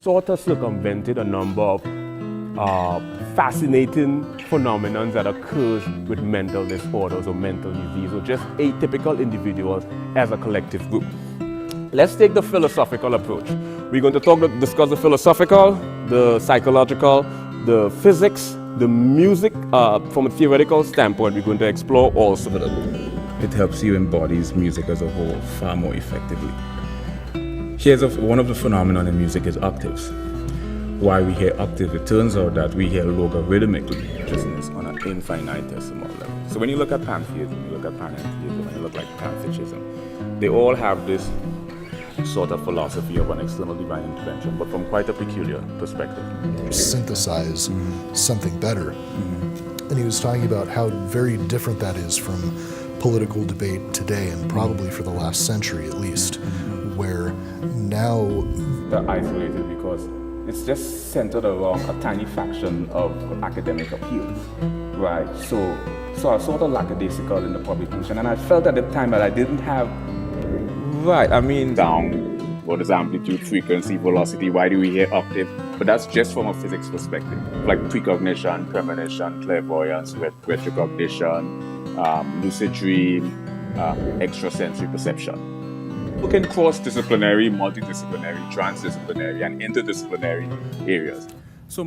sort of circumvented a number of fascinating phenomena that occurs with mental disorders or mental disease, or just atypical individuals as a collective group. Let's take the philosophical approach. We're going to discuss the philosophical, the psychological, the physics, the music. From a theoretical standpoint, we're going to explore all of it. It helps you embody music as a whole far more effectively. Here's one of the phenomena in music is octaves. Why we hear octaves, it turns out that we hear logarithmically consciousness on an infinitesimal level. So when you look at pantheism, you look at panentheism, and you look like panpsychism, they all have this sort of philosophy of an external divine intervention, but from quite a peculiar perspective. Synthesize something better. And he was talking about how very different that is from political debate today, and probably for the last century at least, where now they're isolated because it's just centered around a tiny fraction of academic appeal, right? So I was sort of lackadaisical in the publication, and I felt at the time that I didn't have, down, what is amplitude, frequency, velocity, why do we hear octave? But that's just from a physics perspective, like precognition, premonition, clairvoyance, retrocognition, lucid dream, extrasensory perception. Look in cross-disciplinary, multidisciplinary, transdisciplinary, and interdisciplinary areas. So